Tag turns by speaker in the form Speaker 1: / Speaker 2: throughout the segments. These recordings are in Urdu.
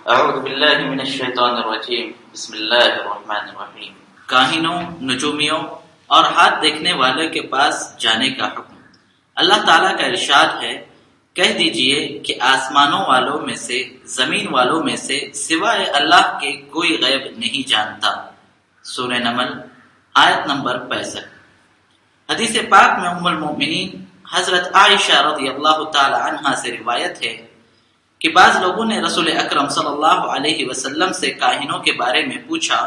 Speaker 1: اعوذ باللہ من الشیطان الرجیم بسم اللہ الرحمن الرحیم۔ کاہنوں، نجومیوں اور ہاتھ دیکھنے والے کے پاس جانے کا حکم۔ اللہ تعالیٰ کا ارشاد ہے، کہہ دیجئے کہ آسمانوں والوں میں سے زمین والوں میں سے سوائے اللہ کے کوئی غیب نہیں جانتا۔ سورہ نمل آیت نمبر 65۔ حدیث پاک میں ام المؤمنین حضرت عائشہ رضی اللہ تعالی عنہا سے روایت ہے کہ بعض لوگوں نے رسول اکرم صلی اللہ علیہ وسلم سے کاہنوں کے بارے میں پوچھا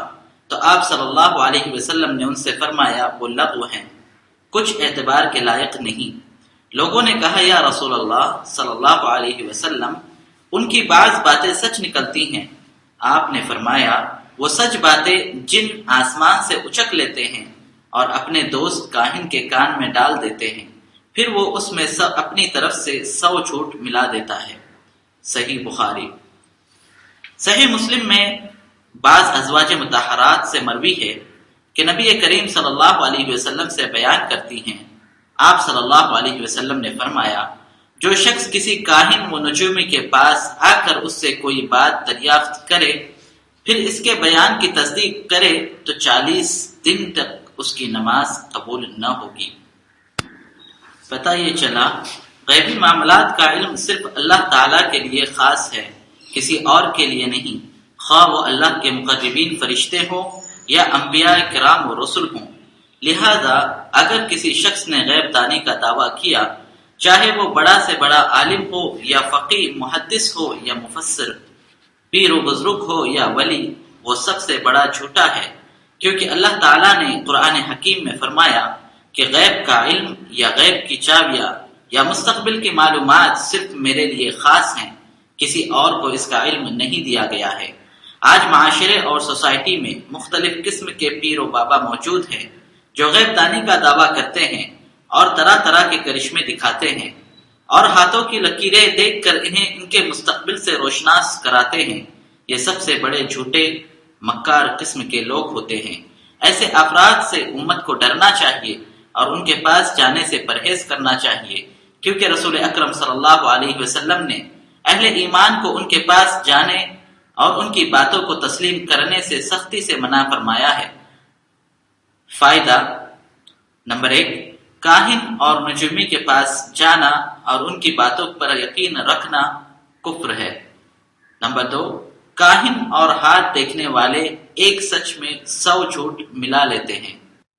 Speaker 1: تو آپ صلی اللہ علیہ وسلم نے ان سے فرمایا وہ لغو ہیں، کچھ اعتبار کے لائق نہیں۔ لوگوں نے کہا یا رسول اللہ صلی اللہ علیہ وسلم، ان کی بعض باتیں سچ نکلتی ہیں۔ آپ نے فرمایا وہ سچ باتیں جن آسمان سے اچک لیتے ہیں اور اپنے دوست کاہن کے کان میں ڈال دیتے ہیں، پھر وہ اس میں اپنی طرف سے 100 جھوٹ ملا دیتا ہے۔ صحیح بخاری۔ صحیح مسلم میں بعض ازواج مطہرات سے مروی ہے کہ نبی کریم صلی اللہ علیہ وسلم سے بیان کرتی ہیں، آپ صلی اللہ علیہ وسلم نے فرمایا جو شخص کسی کاہن و نجومی کے پاس آ کر اس سے کوئی بات دریافت کرے پھر اس کے بیان کی تصدیق کرے تو 40 دن تک اس کی نماز قبول نہ ہوگی۔ پتہ یہ چلا غیبی معاملات کا علم صرف اللہ تعالیٰ کے لیے خاص ہے، کسی اور کے لیے نہیں، خواہ وہ اللہ کے مقربین فرشتے ہوں یا انبیاء کرام و رسل ہوں۔ لہذا اگر کسی شخص نے غیب دانی کا دعویٰ کیا، چاہے وہ بڑا سے بڑا عالم ہو یا فقیہ محدث ہو یا مفسر، پیر و بزرگ ہو یا ولی، وہ سب سے بڑا جھوٹا ہے، کیونکہ اللہ تعالیٰ نے قرآن حکیم میں فرمایا کہ غیب کا علم یا غیب کی چابیاں یا مستقبل کی معلومات صرف میرے لیے خاص ہیں، کسی اور کو اس کا علم نہیں دیا گیا ہے۔ آج معاشرے اور سوسائٹی میں مختلف قسم کے پیر و بابا موجود ہیں جو غیب دانی کا دعویٰ کرتے ہیں اور طرح طرح کے کرشمے دکھاتے ہیں اور ہاتھوں کی لکیریں دیکھ کر انہیں ان کے مستقبل سے روشناس کراتے ہیں۔ یہ سب سے بڑے جھوٹے مکار قسم کے لوگ ہوتے ہیں۔ ایسے افراد سے امت کو ڈرنا چاہیے اور ان کے پاس جانے سے پرہیز کرنا چاہیے، کیونکہ رسول اکرم صلی اللہ علیہ وسلم نے اہل ایمان کو ان کے پاس جانے اور ان کی باتوں کو تسلیم کرنے سے سختی سے منع فرمایا ہے۔ فائدہ نمبر 1، کاہن اور نجومی کے پاس جانا اور ان کی باتوں پر یقین رکھنا کفر ہے۔ نمبر 2، کاہن اور ہاتھ دیکھنے والے ایک سچ میں 100 جھوٹ ملا لیتے ہیں۔